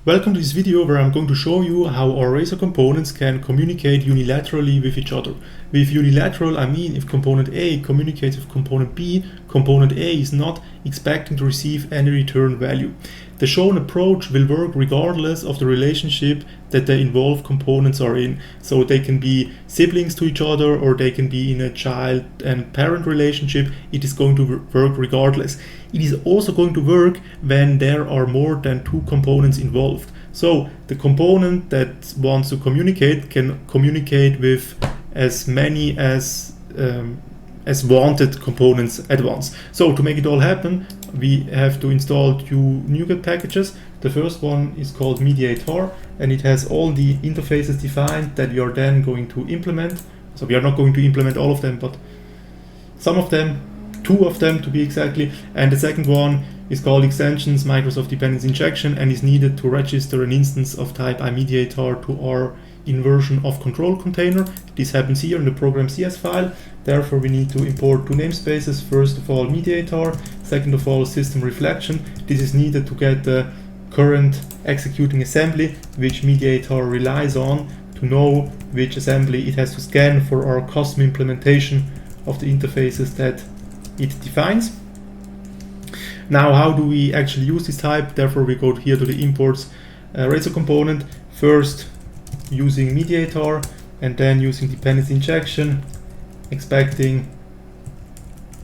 Welcome to this video where I'm going to show you how our Razor components can communicate unilaterally with each other. With unilateral, I mean if component A communicates with component B, component A is not expecting to receive any return value. The shown approach will work regardless of the relationship that the involved components are in. So they can be siblings to each other, or they can be in a child and parent relationship. It is going to work regardless. It is also going to work when there are more than two components involved. So the component that wants to communicate can communicate with as many as wanted components at once. So to make it all happen, we have to install two NuGet packages. The first one is called MediatR, and it has all the interfaces defined that we are then going to implement. So we are not going to implement all of them, but some of them, two of them to be exactly. And the second one is called extensions Microsoft dependency injection, and is needed to register an instance of type iMediator to our inversion of control container. This happens here in the program CS file. Therefore we need to import two namespaces. First of all MediatR, second of all system reflection. This is needed to get the current executing assembly which MediatR relies on to know which assembly it has to scan for our custom implementation of the interfaces that it defines. Now how do we actually use this type? Therefore we go here to the imports Razor component, first using MediatR and then using dependency injection, expecting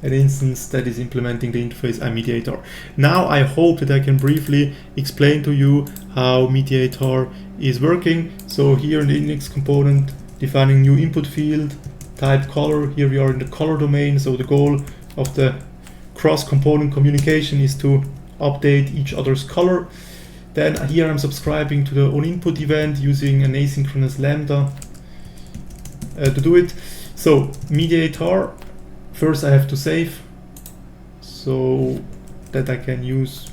an instance that is implementing the interface iMediator. Now I hope that I can briefly explain to you how MediatR is working. So here in the index component, defining new input field, type color. Here we are in the color domain. So the goal of the cross-component communication is to update each other's color. Then here I'm subscribing to the onInput event using an asynchronous lambda to do it. So MediatR, first I have to save so that I can use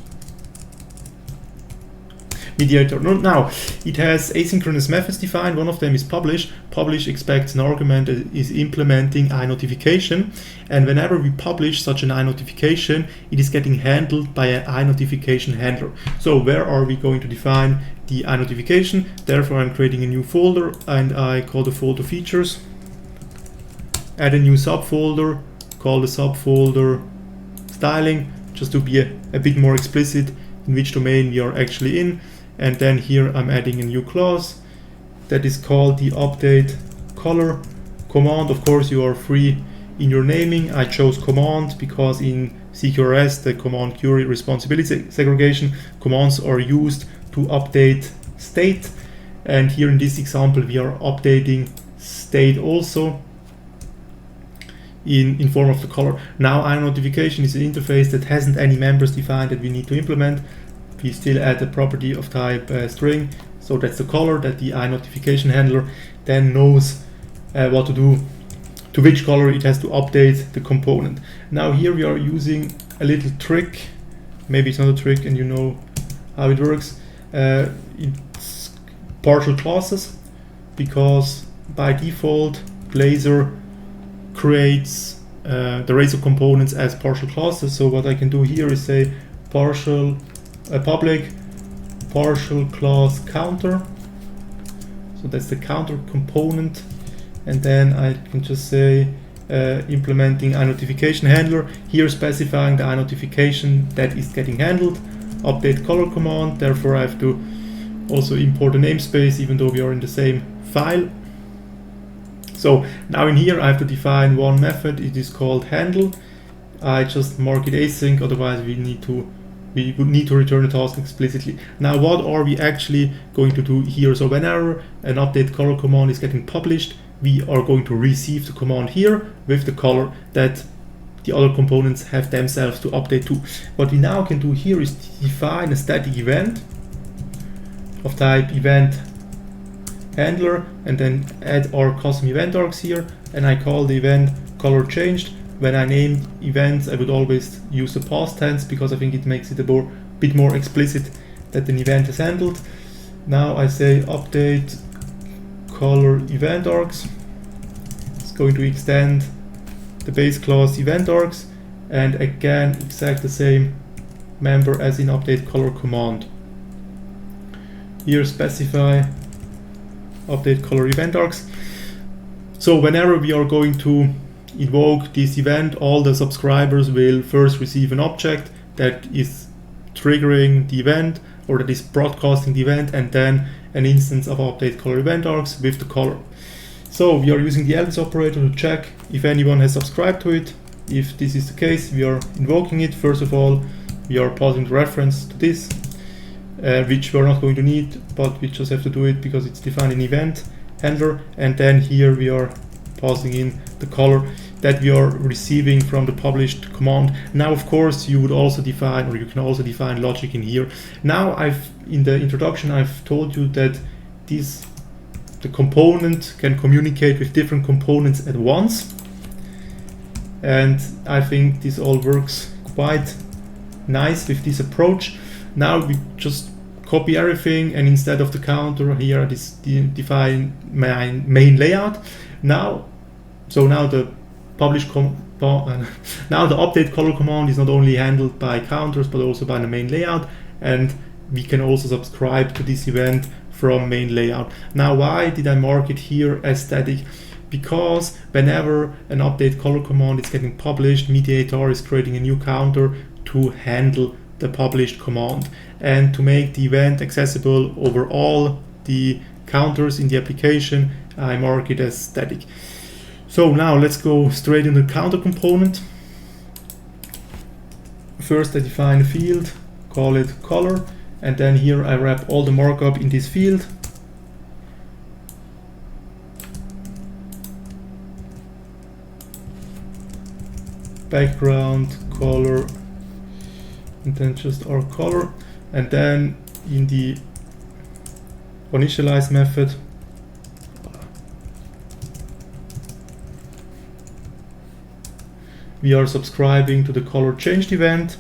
MediatR. Now it has asynchronous methods defined. One of them is publish. Publish expects an argument that is implementing iNotification, and whenever we publish such an iNotification, it is getting handled by an iNotification handler. So where are we going to define the iNotification? Therefore I'm creating a new folder and I call the folder features. Add a new subfolder, call the subfolder styling, just to be a bit more explicit in which domain we are actually in. And then here I'm adding a new class that is called the update color command. Of course you are free in your naming. I chose command because in CQRS, the command query responsibility segregation, commands are used to update state, and here in this example we are updating state also in form of the color. Now iNotification is an interface that hasn't any members defined that we need to implement. We still add a property of type string, so that's the color that the iNotification handler then knows what to do, to which color it has to update the component. Now here we are using a little trick, maybe it's not a trick and you know how it works. It's partial classes, because by default Blazor creates the Razor components as partial classes. So what I can do here is say partial public partial class counter. So that's the counter component, and then I can just say implementing iNotification handler, here specifying the iNotification that is getting handled, update color command. Therefore I have to also import a namespace even though we are in the same file. So now in here I have to define one method. It is called handle. I just mark it async, otherwise we would need to return the task explicitly. Now what are we actually going to do here? So whenever an update color command is getting published, we are going to receive the command here with the color that the other components have themselves to update to. What we now can do here is define a static event of type event handler, and then add our custom event args here, and I call the event color changed. When I name events, I would always use the past tense because I think it makes it a bit more explicit that an event is handled. Now I say update color event args. It's going to extend the base class event args, and again exact the same member as in update color command. Here specify update color event arcs. So whenever we are going to invoke this event, all the subscribers will first receive an object that is triggering the event, or that is broadcasting the event, and then an instance of update color event arcs with the color. So we are using the else operator to check if anyone has subscribed to it. If this is the case, we are invoking it. First of all, we are passing the reference to this, which we're not going to need, but we just have to do it because it's defined in event handler. And then here we are passing in the color that we are receiving from the published command. Now, of course, you would also define, or you can also define logic in here. Now, in the introduction, I've told you that the component can communicate with different components at once. And I think this all works quite nice with this approach. Now we just copy everything, and instead of the counter here, define main layout. Now the publish now the update color command is not only handled by counters but also by the main layout, and we can also subscribe to this event from main layout. Now, why did I mark it here as static? Because whenever an update color command is getting published, MediatR is creating a new counter to handle the published command and to make the event accessible over all the counters in the application. I mark it as static. So now let's go straight into the counter component. First I define a field, call it color, and then here I wrap all the markup in this field. Background, color, and then just our color. And then in the initialize method, we are subscribing to the color changed event.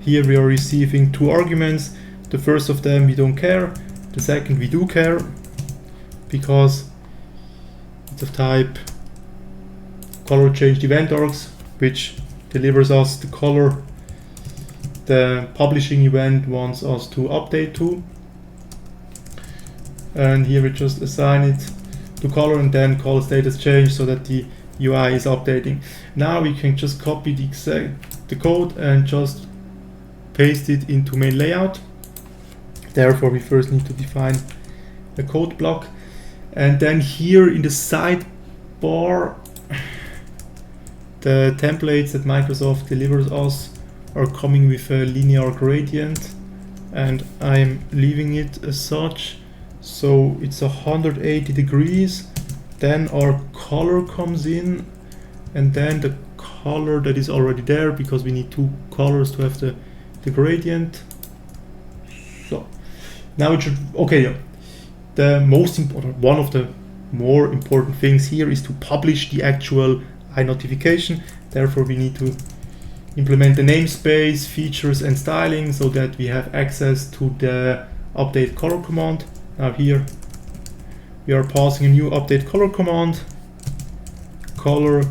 Here we are receiving two arguments. The first of them we don't care, the second we do care, because it's of type color changed event arcs, which delivers us the color the publishing event wants us to update to. And here we just assign it to color and then call status change so that the UI is updating. Now we can just copy the code and just paste it into main layout. Therefore we first need to define a code block, and then here in the sidebar the templates that Microsoft delivers us are coming with a linear gradient, and I'm leaving it as such, so it's 180 degrees. Then our color comes in, and then the color that is already there, because we need two colors to have the gradient. So now it should, okay, the most important, one of the more important things here is to publish the actual iNotification. Therefore we need to implement the namespace, features and styling so that we have access to the update color command. Now here we are passing a new update color command, color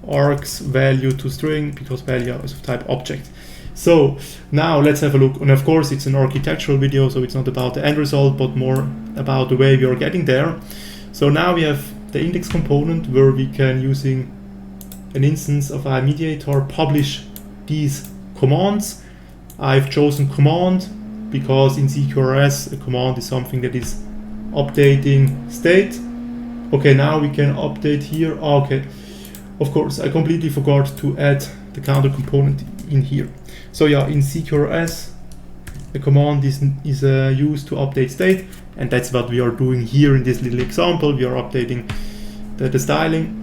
arcs value to string, because value is of type object. So now let's have a look, and of course it's an architectural video, so it's not about the end result but more about the way we are getting there. So now we have the index component where we can, using an instance of our MediatR, publish these commands. I've chosen command because in CQRS a command is something that is updating state. Okay, now we can update here. Okay, of course I completely forgot to add the counter component in here. So yeah, in CQRS the command is used to update state, and that's what we are doing here in this little example. We are updating the styling,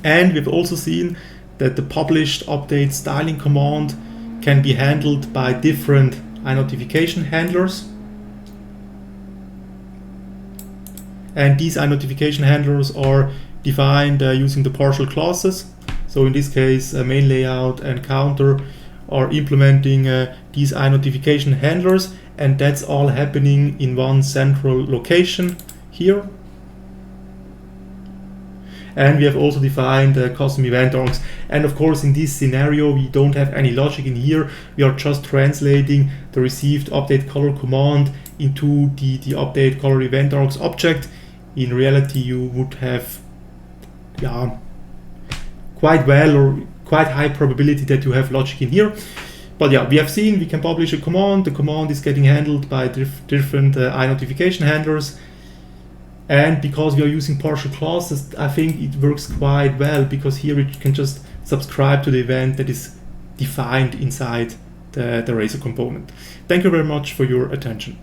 and we've also seen that the published update styling command can be handled by different iNotification handlers. And these iNotification handlers are defined using the partial classes. So in this case, main layout and counter are implementing these iNotification handlers, and that's all happening in one central location here. And we have also defined custom event arcs. And of course, in this scenario, we don't have any logic in here. We are just translating the received update color command into the update color event arcs object. In reality, you would have quite well or quite high probability that you have logic in here. But yeah, we have seen we can publish a command. The command is getting handled by different iNotification handlers. And because we are using partial classes, I think it works quite well, because here you can just subscribe to the event that is defined inside the Razor component. Thank you very much for your attention.